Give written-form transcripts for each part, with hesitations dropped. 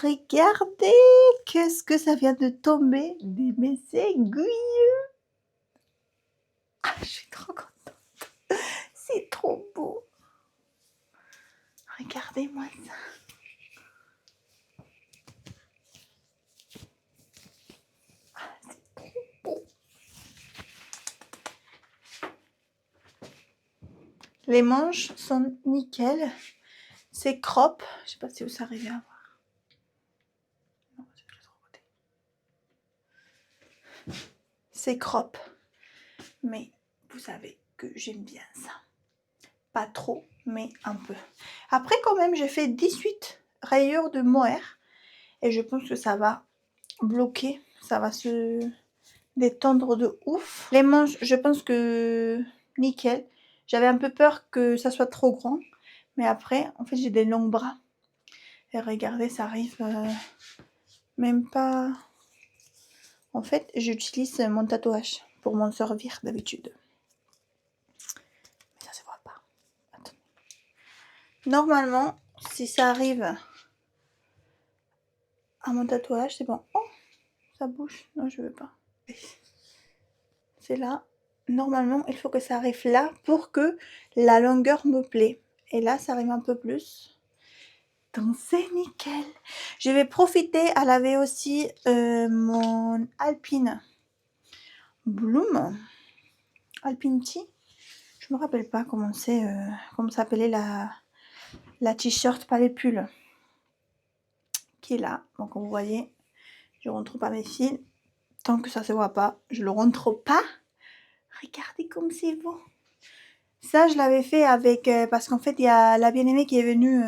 Regardez, qu'est-ce que ça vient de tomber de mes aiguilles. Ah, je suis trop contente. C'est trop beau. Regardez-moi ça. Ah, c'est trop beau. Les manches sont nickel. C'est crop. Je sais pas si vous arrivez à voir. Non, c'est de l'autre côté. C'est crop. Mais vous savez que j'aime bien ça. Pas trop, mais un peu. Après, quand même, j'ai fait 18 rayures de mohair. Et je pense que ça va bloquer. Ça va se détendre de ouf. Les manches, je pense que nickel. J'avais un peu peur que ça soit trop grand. Mais après, en fait, j'ai des longs bras. Et regardez, ça arrive même pas... En fait, j'utilise mon tatouage pour m'en servir d'habitude. Mais ça se voit pas. Attends. Normalement, si ça arrive à mon tatouage, c'est bon. Oh, ça bouge. Non, je veux pas. C'est là. Normalement, il faut que ça arrive là pour que la longueur me plaît. Et là, ça arrive un peu plus. Donc, c'est nickel. Je vais profiter à laver aussi mon Alpine Bloom. Alpine Tea. Je me rappelle pas comment c'est, comment s'appelait la t-shirt, pas les pulls. Qui est là. Donc, vous voyez, je rentre pas mes fils. Tant que ça se voit pas, je le rentre pas. Regardez comme c'est beau. Ça, je l'avais fait avec... parce qu'en fait, il y a la bien-aimée qui est venue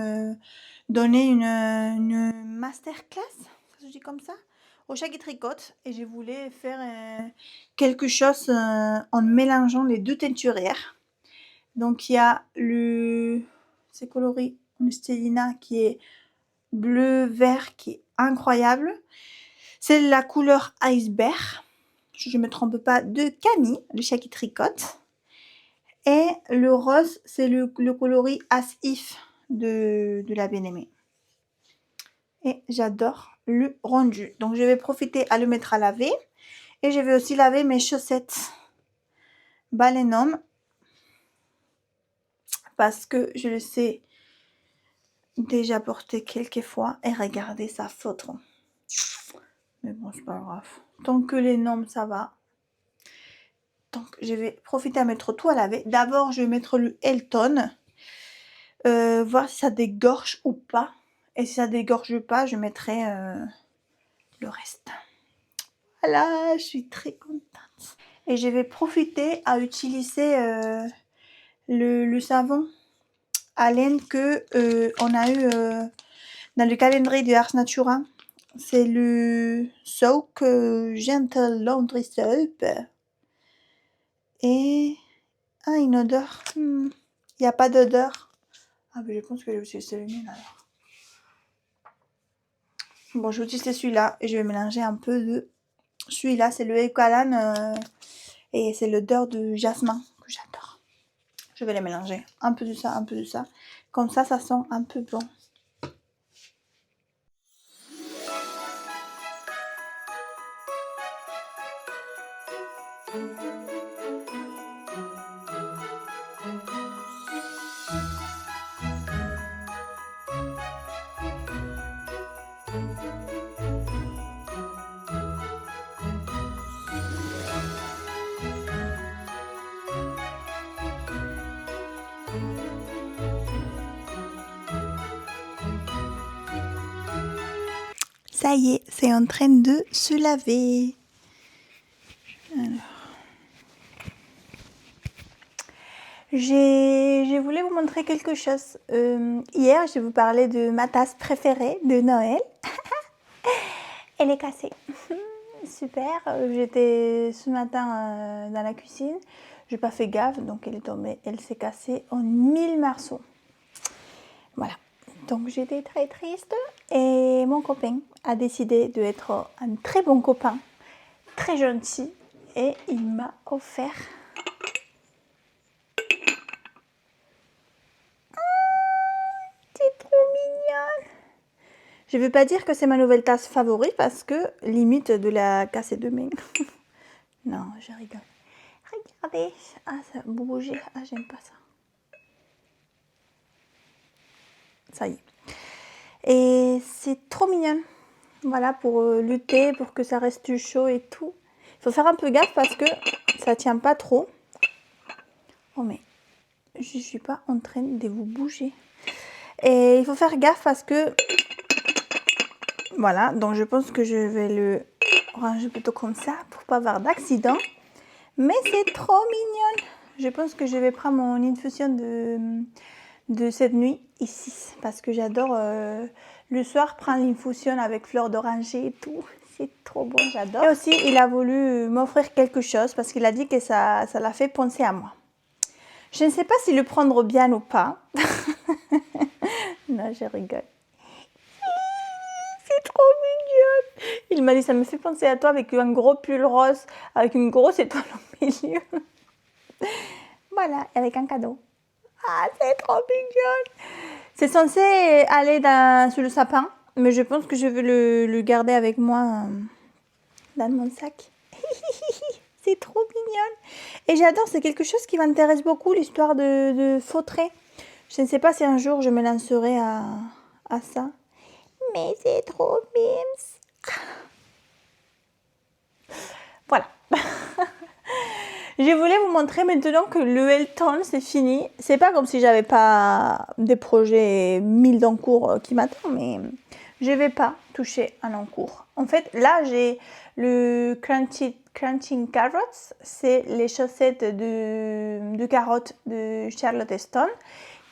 donner une masterclass, ça se dit comme ça, au chat qui tricote. Et je voulais faire quelque chose en mélangeant les deux teinturières. Donc, il y a le... C'est coloré en Stelina qui est bleu-vert, qui est incroyable. C'est la couleur iceberg. Je ne me trompe pas, de Camille, le chat qui tricote. Et le rose, c'est le coloris As If de la bien-aimée. Et j'adore le rendu. Donc, je vais profiter à le mettre à laver. Et je vais aussi laver mes chaussettes Baleine Homme. Parce que je le sais déjà porter quelques fois. Et regardez, ça feutre. Mais bon, c'est pas grave. Tant que les normes, ça va. Donc, je vais profiter à mettre tout à laver. D'abord, je vais mettre le Elton. Voir si ça dégorge ou pas. Et si ça dégorge pas, je mettrai le reste. Voilà, je suis très contente. Et je vais profiter à utiliser le savon à laine que on a eu dans le calendrier de Ars Natura. C'est le Soak Gentle Laundry Soap. Et une odeur. Il n'y a pas d'odeur. Ah, mais je pense que je vais utiliser le mien alors. Bon, je vais utiliser celui-là et je vais mélanger un peu de... Celui-là, c'est le Eucalan et c'est l'odeur de jasmin que j'adore. Je vais les mélanger. Un peu de ça, un peu de ça. Comme ça, ça sent un peu bon. Ça y est, c'est en train de se laver. Alors. Je voulais vous montrer quelque chose. Hier, je vous parlais de ma tasse préférée de Noël. Elle est cassée. Super. J'étais ce matin dans la cuisine. J'ai pas fait gaffe, donc elle est tombée. Elle s'est cassée en 1000 morceaux. Voilà. Donc j'étais très triste. Et mon copain a décidé d'être un très bon copain, très gentil. Et il m'a offert... C'est trop mignonne. Je ne veux pas dire que c'est ma nouvelle tasse favorite parce que limite de la casser demain. Non, je rigole. Regardez, ah ça a bougé, ah j'aime pas ça. Ça y est. Et c'est trop mignon. Voilà, pour lutter, pour que ça reste chaud et tout. Il faut faire un peu gaffe parce que ça tient pas trop. Oh mais, je suis pas en train de vous bouger. Et il faut faire gaffe parce que... Voilà, donc je pense que je vais le ranger plutôt comme ça pour pas avoir d'accident. Mais c'est trop mignon. Je pense que je vais prendre mon infusion de cette nuit ici. Parce que j'adore le soir prendre l'infusion avec fleurs d'oranger et tout. C'est trop bon, j'adore. Et aussi, il a voulu m'offrir quelque chose parce qu'il a dit que ça l'a fait penser à moi. Je ne sais pas si le prendre bien ou pas. Non, je rigole. C'est trop mignon. Il m'a dit, ça me fait penser à toi avec un gros pull rose, avec une grosse étoile au milieu. Voilà, avec un cadeau. Ah, c'est trop mignon. C'est censé aller sous le sapin, mais je pense que je vais le garder avec moi dans mon sac. C'est trop mignon. Et j'adore, c'est quelque chose qui m'intéresse beaucoup, l'histoire de fautré. Je ne sais pas si un jour je me lancerai à ça. Mais c'est trop mimes. Voilà. Je voulais vous montrer maintenant que le Elton c'est fini. C'est pas comme si j'avais pas des projets 1000 en cours qui m'attendent, mais je vais pas toucher un en cours. En fait, là j'ai le Crunching Carrots, c'est les chaussettes de carottes de Charlotte Stone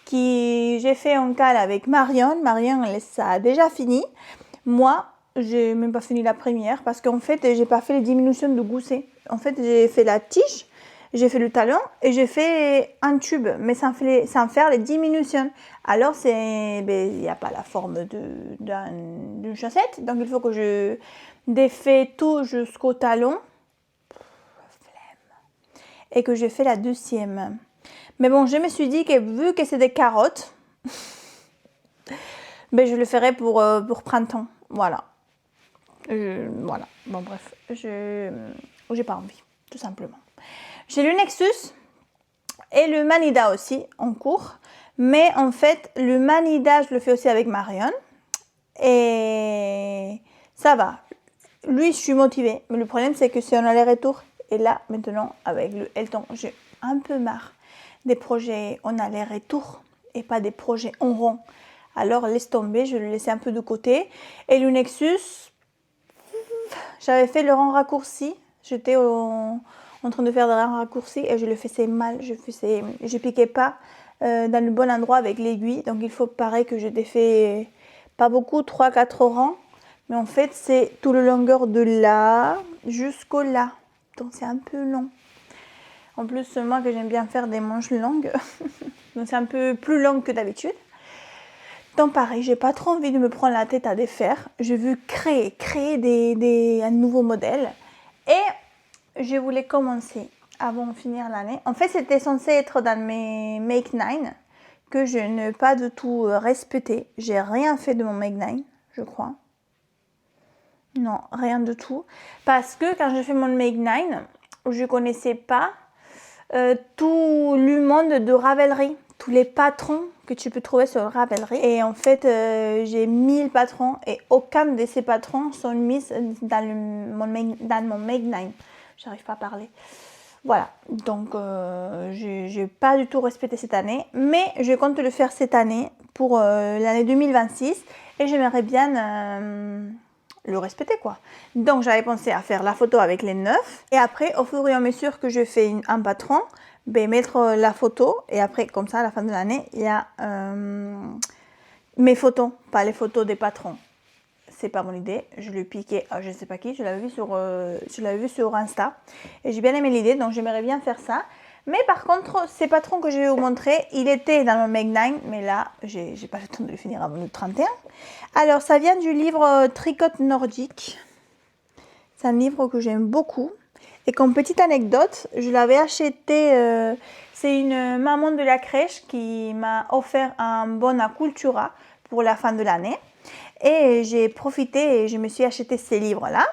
qui j'ai fait en cale avec Marion. Marion, ça a déjà fini. Moi, j'ai même pas fini la première parce qu'en fait, j'ai pas fait les diminutions de gousset. En fait, j'ai fait la tige, j'ai fait le talon et j'ai fait un tube, mais sans faire les diminutions. Alors, il n'y a pas la forme d'une chaussette. Donc, il faut que je défais tout jusqu'au talon. Et que j'ai fait la deuxième. Mais bon, je me suis dit que vu que c'est des carottes, ben, je le ferai pour printemps. Voilà. Voilà. Bon, bref. J'ai pas envie, tout simplement. J'ai le Nexus et le Manida aussi en cours. Mais en fait, le Manida, je le fais aussi avec Marion. Et ça va. Lui, je suis motivée. Mais le problème, c'est que c'est un aller-retour. Et là, maintenant, avec le Elton, j'ai un peu marre des projets en aller-retour et pas des projets en rond. Alors, laisse tomber, je le laissais un peu de côté. Et le Nexus, j'avais fait le rang raccourci. J'étais en train de faire le rang raccourci et je le faisais mal. Je piquais pas dans le bon endroit avec l'aiguille. Donc, il faut pareil que je défais pas beaucoup, 3-4 rangs. Mais en fait, c'est tout le longueur de là jusqu'au là. Donc, c'est un peu long. En plus, moi que j'aime bien faire des manches longues. Donc, c'est un peu plus long que d'habitude. Donc, pareil, j'ai pas trop envie de me prendre la tête à défaire. Je veux créer un nouveau modèle. Et je voulais commencer avant de finir l'année. En fait, c'était censé être dans mes Make 9 que je n'ai pas du tout respecté. J'ai rien fait de mon Make 9, je crois. Non, rien du tout. Parce que quand j'ai fait mon Make 9, je connaissais pas tout le monde de Ravelry, tous les patrons que tu peux trouver sur Ravelry. Et en fait, j'ai 1000 patrons et aucun de ces patrons sont mis dans mon Make 9. J'arrive pas à parler. Voilà, donc j'ai pas du tout respecté cette année, mais je compte le faire cette année pour l'année 2026 et j'aimerais bien le respecter quoi. Donc j'avais pensé à faire la photo avec les 9 et après au fur et à mesure que je fais un patron, ben, mettre la photo et après comme ça à la fin de l'année il y a mes photos, pas les photos des patrons. C'est pas mon idée, je l'ai piqué à je ne sais pas qui, je l'avais vu sur Insta et j'ai bien aimé l'idée donc j'aimerais bien faire ça. Mais par contre, ces patrons que je vais vous montrer, il était dans mon Make 9, mais là, j'ai pas le temps de le finir avant le 31. Alors, ça vient du livre Tricote nordique. C'est un livre que j'aime beaucoup. Et comme petite anecdote, je l'avais acheté, c'est une maman de la crèche qui m'a offert un bon à Cultura pour la fin de l'année. Et j'ai profité et je me suis acheté ces livres-là.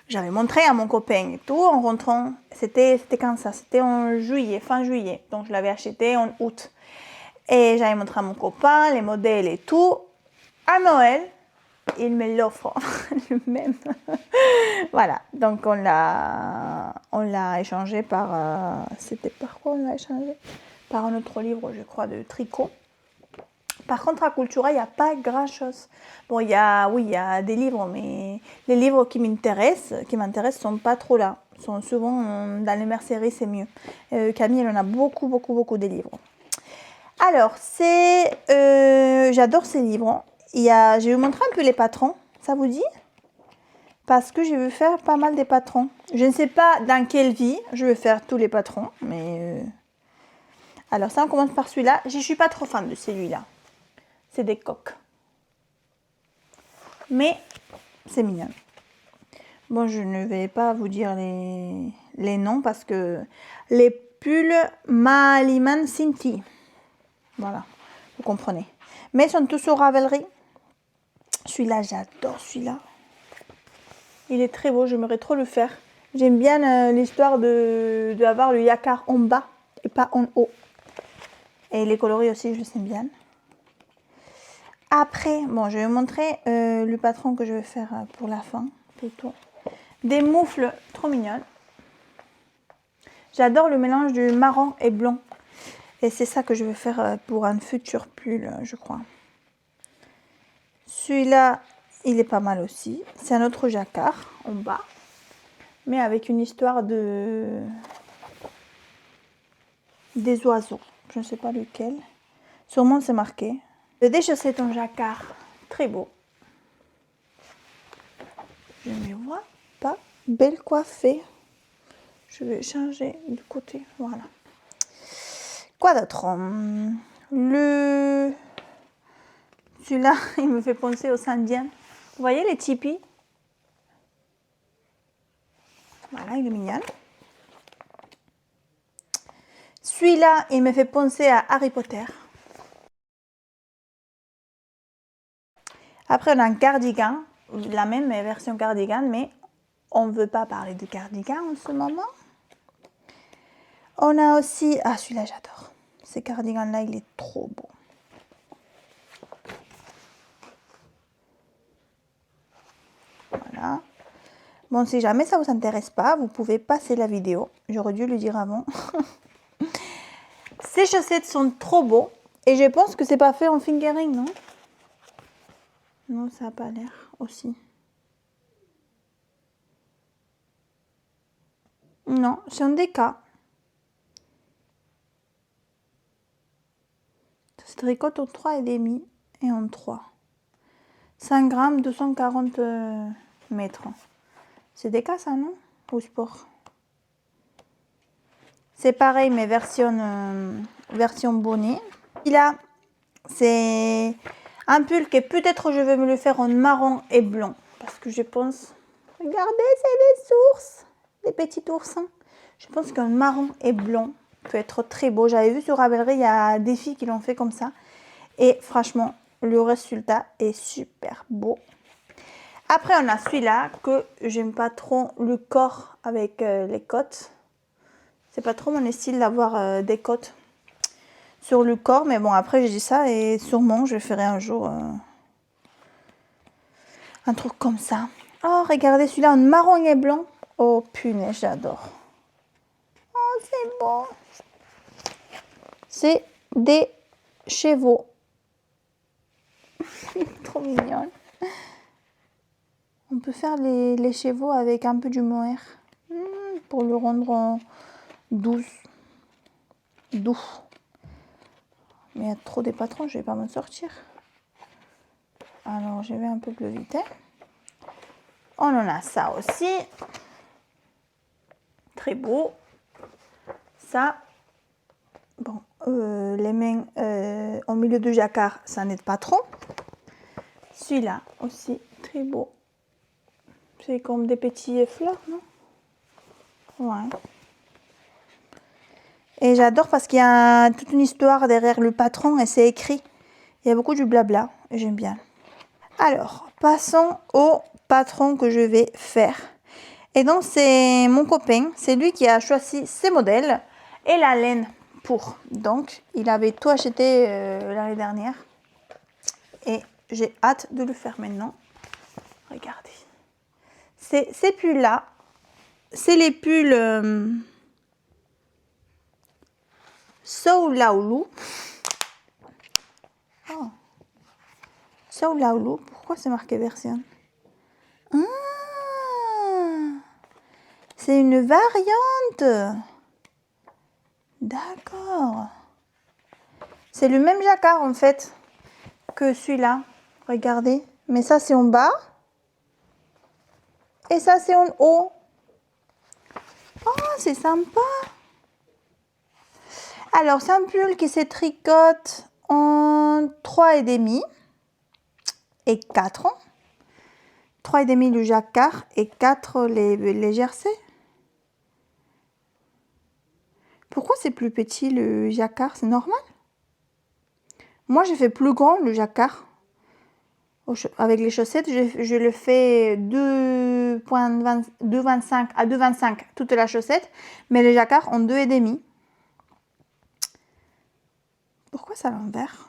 J'avais montré à mon copain et tout en rentrant. C'était quand ça? C'était en juillet, fin juillet. Donc je l'avais acheté en août. Et j'avais montré à mon copain les modèles et tout. À Noël, il me l'offre le même. Voilà. Donc on l'a échangé par. C'était par quoi on l'a échangé? Par un autre livre, je crois, de tricot. Par contre, à Cultura, il n'y a pas grand-chose. Bon, il y a des livres, mais les livres qui m'intéressent ne sont pas trop là. Ils sont souvent dans les merceries, c'est mieux. Camille, elle en a beaucoup, beaucoup, beaucoup de livres. Alors, j'adore ces livres. Je vais vous montrer un peu les patrons, ça vous dit? Parce que je vais faire pas mal des patrons. Je ne sais pas dans quelle vie je vais faire tous les patrons, mais... Alors ça, on commence par celui-là. Je ne suis pas trop fan de celui-là. C'est des coques. Mais c'est mignon. Bon, je ne vais pas vous dire les noms parce que les pulls Maliman Sinti. Voilà, vous comprenez. Mais ils sont tous au Ravelry. Celui-là, j'adore celui-là. Il est très beau, j'aimerais trop le faire. J'aime bien l'histoire d'avoir le yacard en bas et pas en haut. Et les coloris aussi, je les aime bien. Après, bon, je vais vous montrer le patron que je vais faire pour la fin, plutôt. Des moufles trop mignonnes. J'adore le mélange du marron et blanc. Et c'est ça que je vais faire pour un futur pull, je crois. Celui-là, il est pas mal aussi. C'est un autre jacquard en bas. Mais avec une histoire des oiseaux. Je ne sais pas lequel. Sûrement, c'est marqué. Des chaussettes en jacquard. Très beau. Je ne vois pas. Belle coiffée. Je vais changer de côté. Voilà. Quoi d'autre? Celui-là, il me fait penser aux Indiens. Vous voyez les tipis? Voilà, il est mignon. Celui-là, il me fait penser à Harry Potter. Après, on a un cardigan. La même version cardigan, mais on ne veut pas parler de cardigan en ce moment. On a aussi... Ah, celui-là, j'adore. Ce cardigan-là, il est trop beau. Voilà. Bon, si jamais ça ne vous intéresse pas, vous pouvez passer la vidéo. J'aurais dû le dire avant. Ces chaussettes sont trop beaux. Et je pense que c'est pas fait en fingering, non? Non, ça n'a pas l'air aussi. Non, c'est un déca. Ça se tricote en 3,5 et en 3. 5 grammes, 240 mètres. C'est déca ça, non? Ou sport? C'est pareil, mais version bonnet. Et là, c'est un pull que peut-être je vais me le faire en marron et blanc. Parce que je pense... Regardez, c'est des ours. Des petits oursins. Je pense qu'un marron et blanc peut être très beau. J'avais vu sur Ravelry, il y a des filles qui l'ont fait comme ça. Et franchement, le résultat est super beau. Après, on a celui-là que j'aime pas trop le corps avec les côtes. C'est pas trop mon style d'avoir des côtes sur le corps. Mais bon, après, j'ai dit ça et sûrement, je ferai un jour un truc comme ça. Oh, regardez celui-là en marron et blanc. Oh, punaise, j'adore. Oh, c'est beau. C'est des chevaux. Trop mignonne. On peut faire les chevaux avec un peu du mohair pour le rendre doux. Mais il y a trop des patrons, je vais pas m'en sortir. Alors, je vais un peu plus vite. On en a ça aussi. Très beau. Ça, bon, les mains au milieu du jacquard, ça n'aide pas trop. Celui-là aussi, très beau. C'est comme des petits fleurs, non? Ouais. Et j'adore parce qu'il y a toute une histoire derrière le patron et c'est écrit. Il y a beaucoup du blabla et j'aime bien. Alors, passons au patron que je vais faire. Et donc, c'est mon copain, c'est lui qui a choisi ces modèles et la laine pour. Donc, il avait tout acheté l'année dernière. Et j'ai hâte de le faire maintenant. Regardez. Ces pulls-là, c'est les pulls Soulaoulou. Oh. Soulaoulou, pourquoi c'est marqué version? Ah, c'est une variante. D'accord. C'est le même jacquard en fait que celui-là. Regardez. Mais ça c'est en bas. Et ça c'est en haut. Oh, c'est sympa. Alors, c'est un pull qui se tricote en 3,5 et 4. 3,5 le jacquard et 4 les jersey. Pourquoi c'est plus petit le jacquard? C'est normal? Moi, je fais plus grand le jacquard. Avec les chaussettes, je le fais 2,25 à 2,25 toute la chaussette, mais le jacquard en 2,5. Pourquoi c'est à l'envers?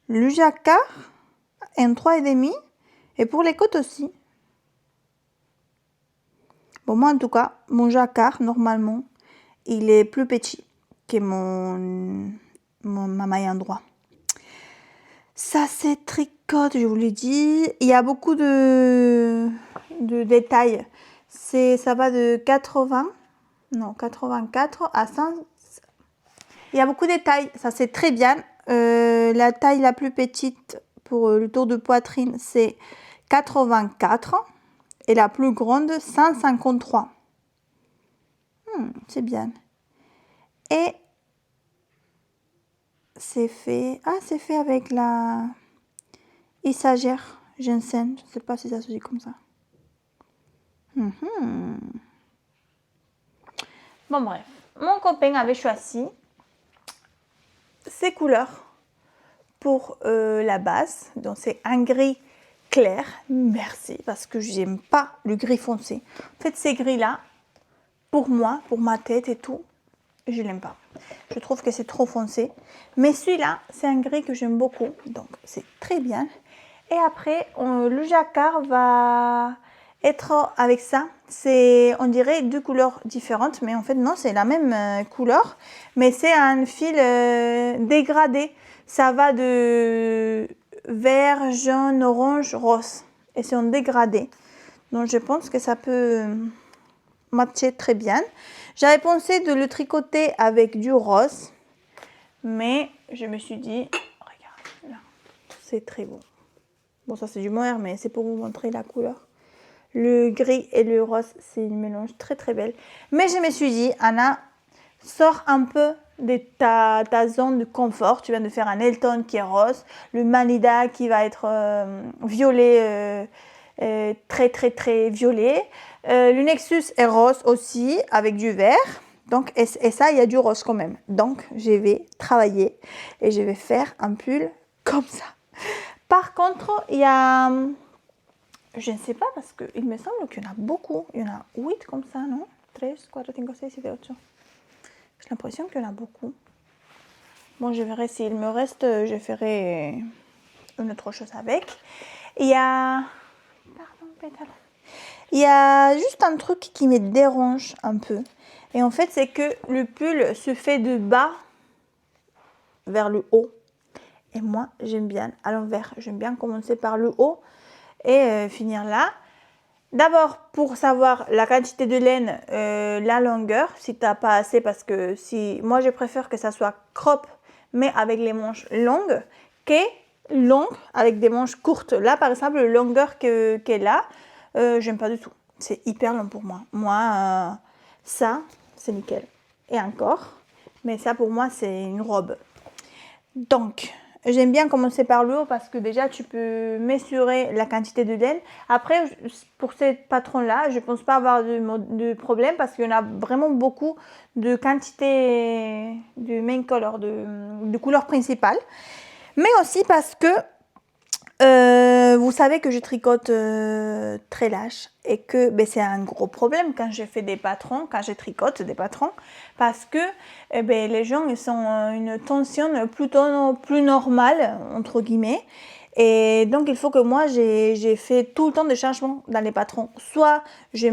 Le jacquard en 3,5 et pour les côtes aussi. Bon, moi en tout cas, mon jacquard, normalement, il est plus petit que ma maille endroit. Ça c'est tricote, je vous l'ai dit. Il y a beaucoup de détails. Ça va de 84 à 100. Il y a beaucoup de détails, ça c'est très bien. La taille la plus petite pour le tour de poitrine, c'est 84 et la plus grande, 153. C'est bien. Et c'est fait, c'est fait avec la Isagère ginseng. Je ne sais pas si ça se dit comme ça. Bon bref, mon copain avait choisi ces couleurs pour la base. Donc c'est un gris clair. Merci, parce que j'aime pas le gris foncé. En fait, ces gris-là, pour moi, pour ma tête et tout, je l'aime pas. Je trouve que c'est trop foncé. Mais celui-là, c'est un gris que j'aime beaucoup. Donc c'est très bien. Et après, le jacquard va être avec ça. C'est, on dirait, deux couleurs différentes. Mais en fait, non, c'est la même couleur. Mais c'est un fil dégradé. Ça va de vert, jaune, orange, rose. Et c'est en dégradé. Donc, je pense que ça peut matcher très bien. J'avais pensé de le tricoter avec du rose. Mais je me suis dit, regarde, là, c'est très beau. Bon, ça c'est du mohair, mais c'est pour vous montrer la couleur. Le gris et le rose, c'est une mélange très très belle. Mais je me suis dit, Anna, sors un peu de ta zone de confort. Tu viens de faire un Elton qui est rose, le Manida qui va être violet, très très très violet. Le Nexus est rose aussi, avec du vert. Donc, et ça, il y a du rose quand même. Donc, je vais travailler et je vais faire un pull comme ça. Par contre, il y a, je ne sais pas parce qu'il me semble qu'il y en a beaucoup. Il y en a 8 comme ça, non? 3, 4, 5, 6, 7, 8. J'ai l'impression qu'il y en a beaucoup. Bon, je verrai s'il me reste, je ferai une autre chose avec. Il y a, pardon, pétale. Il y a juste un truc qui me dérange un peu. Et en fait, c'est que le pull se fait de bas vers le haut. Et moi, j'aime bien à l'envers. J'aime bien commencer par le haut et finir là. D'abord, pour savoir la quantité de laine, la longueur, si tu n'as pas assez, parce que moi, je préfère que ça soit crop, mais avec les manches longues, que longue avec des manches courtes. Là, par exemple, la longueur qu'elle a, j'aime pas du tout. C'est hyper long pour moi. Moi, ça, c'est nickel. Et encore, mais ça, pour moi, c'est une robe. Donc, j'aime bien commencer par le haut parce que déjà, tu peux mesurer la quantité de laine. Après, pour ces patrons-là, je ne pense pas avoir de problème parce qu'il y en a vraiment beaucoup de quantité de main color, de couleur principale. Mais aussi parce que Vous savez que je tricote très lâche et que ben, c'est un gros problème quand je fais des patrons, quand je tricote des patrons, parce que ben, les gens ils sont une tension plutôt plus normale, entre guillemets. Et donc il faut que moi j'ai fait tout le temps des changements dans les patrons. Soit j'ai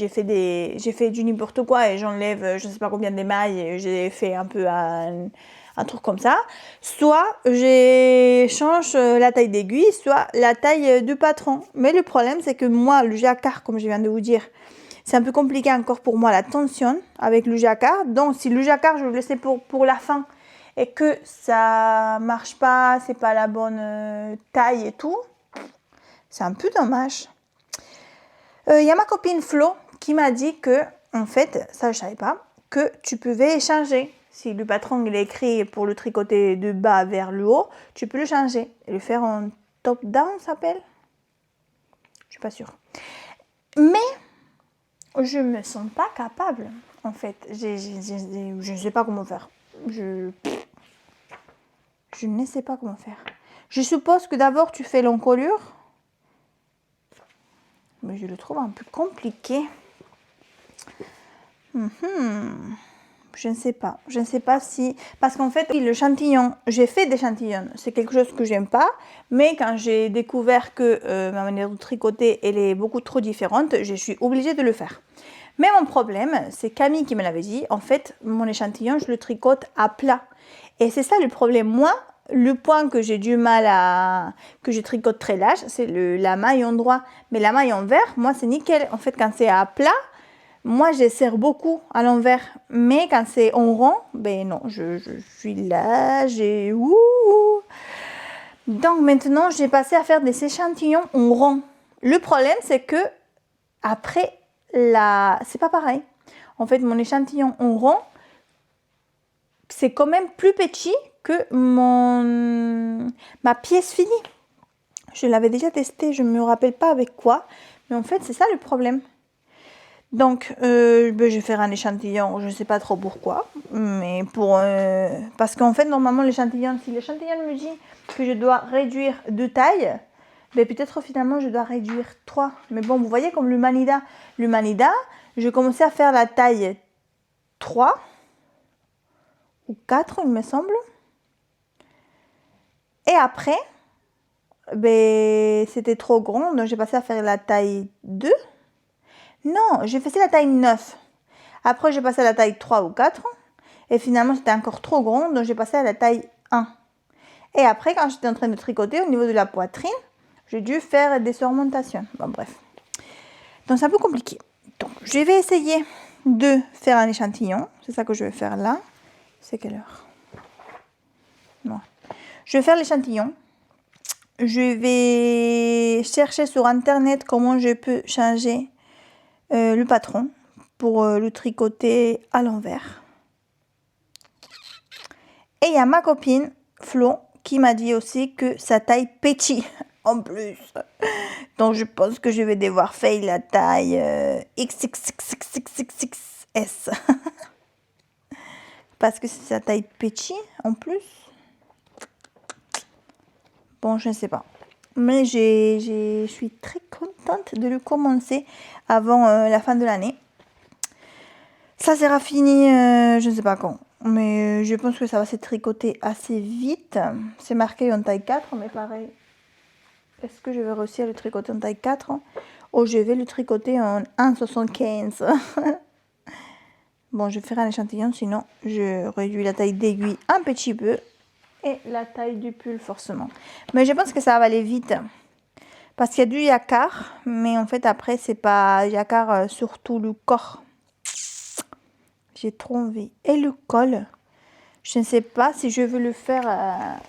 fait du n'importe quoi et j'enlève je ne sais pas combien d'émails et j'ai fait un peu un truc comme ça. Soit je change la taille d'aiguille, soit la taille du patron. Mais le problème, c'est que moi, le jacquard, comme je viens de vous dire, c'est un peu compliqué encore pour moi la tension avec le jacquard. Donc, si le jacquard, je le laisse pour la fin et que ça marche pas, c'est pas la bonne taille et tout, c'est un peu dommage. Y a ma copine Flo qui m'a dit que, en fait, ça je savais pas, que tu pouvais changer. Si le patron il est écrit pour le tricoter du bas vers le haut, tu peux le changer et le faire en top down, ça s'appelle. Je suis pas sûre. Mais je me sens pas capable, en fait. Je ne sais pas comment faire. Je ne sais pas comment faire. Je suppose que d'abord tu fais l'encolure, mais je le trouve un peu compliqué. Je ne sais pas. Je ne sais pas si... Parce qu'en fait, le chantillon, j'ai fait des chantillons. C'est quelque chose que j'aime pas. Mais quand j'ai découvert que ma manière de tricoter, elle est beaucoup trop différente, je suis obligée de le faire. Mais mon problème, c'est Camille qui me l'avait dit. En fait, mon échantillon, je le tricote à plat. Et c'est ça le problème. Moi, le point que j'ai du mal à... que je tricote très large, c'est la maille en droit. Mais la maille en vert, moi, c'est nickel. En fait, quand c'est à plat... Moi, je serre beaucoup à l'envers, mais quand c'est en rond, ben non, je suis là, j'ai... Donc maintenant, j'ai passé à faire des échantillons en rond. Le problème, c'est que après, c'est pas pareil. En fait, mon échantillon en rond, c'est quand même plus petit que ma pièce finie. Je l'avais déjà testé, je ne me rappelle pas avec quoi, mais en fait, c'est ça le problème. Donc, je vais faire un échantillon, je ne sais pas trop pourquoi, mais parce qu'en fait, normalement, l'échantillon, si l'échantillon me dit que je dois réduire 2 tailles, ben peut-être finalement, je dois réduire 3. Mais bon, vous voyez, comme l'Humanida, je commençais à faire la taille 3 ou 4, il me semble. Et après, ben, c'était trop grand, donc j'ai passé à faire la taille 2. Non, j'ai fait la taille 9. Après, j'ai passé à la taille 3 ou 4. Et finalement, c'était encore trop grand, donc j'ai passé à la taille 1. Et après, quand j'étais en train de tricoter au niveau de la poitrine, j'ai dû faire des surmontations. Bon, bref. Donc, c'est un peu compliqué. Donc, je vais essayer de faire un échantillon. C'est ça que je vais faire là. C'est quelle heure? Non. Je vais faire l'échantillon. Je vais chercher sur Internet comment je peux changer le patron pour le tricoter à l'envers. Et il y a ma copine Flo qui m'a dit aussi que sa taille petit en plus. Donc je pense que je vais devoir faire la taille XXXXXXS. Parce que c'est sa taille petit en plus. Bon, je ne sais pas. Mais je suis très contente de le commencer avant la fin de l'année. Ça sera fini, je ne sais pas quand. Mais je pense que ça va se tricoter assez vite. C'est marqué en taille 4, mais pareil. Est-ce que je vais réussir à le tricoter en taille 4 ou je vais le tricoter en 1,75? Bon, je ferai un échantillon, sinon je réduis la taille d'aiguille un petit peu. Et la taille du pull forcément. Mais je pense que ça va aller vite. Parce qu'il y a du jacquard. Mais en fait après c'est pas jacquard sur tout le corps. J'ai trop envie. Et le col. Je ne sais pas si je veux le faire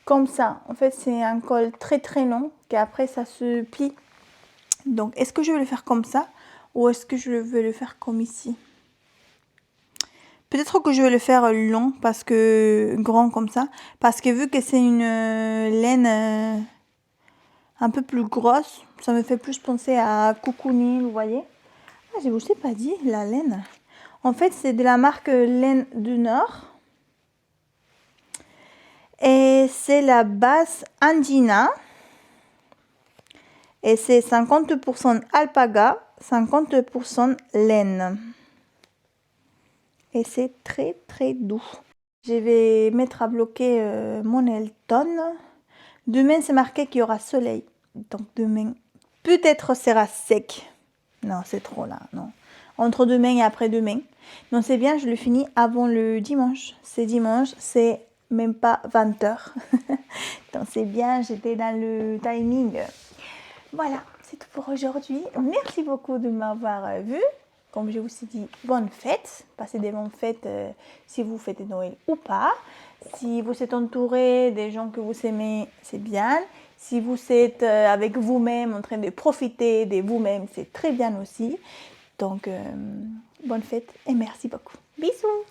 comme ça. En fait c'est un col très très long. Et après ça se plie. Donc est-ce que je vais le faire comme ça? Ou est-ce que je vais le faire comme ici? Peut-être que je vais le faire long, parce que grand comme ça. Parce que vu que c'est une laine un peu plus grosse, ça me fait plus penser à cocooning, vous voyez. Ah, je vous ai pas dit, la laine. En fait, c'est de la marque Laine du Nord. Et c'est la base Andina. Et c'est 50% alpaga, 50% laine. Et c'est très très doux. Je vais mettre à bloquer mon Elton. Demain, c'est marqué qu'il y aura soleil. Donc demain, peut-être sera sec. Non, c'est trop là, non. Entre demain et après-demain. Donc c'est bien, je le finis avant le dimanche. C'est dimanche, c'est même pas 20h. Donc c'est bien, j'étais dans le timing. Voilà, c'est tout pour aujourd'hui. Merci beaucoup de m'avoir vu. Comme je vous ai dit, bonne fête. Passez des bonnes fêtes si vous fêtez Noël ou pas. Si vous êtes entouré des gens que vous aimez, c'est bien. Si vous êtes avec vous-même en train de profiter de vous-même, c'est très bien aussi. Donc, bonne fête et merci beaucoup. Bisous!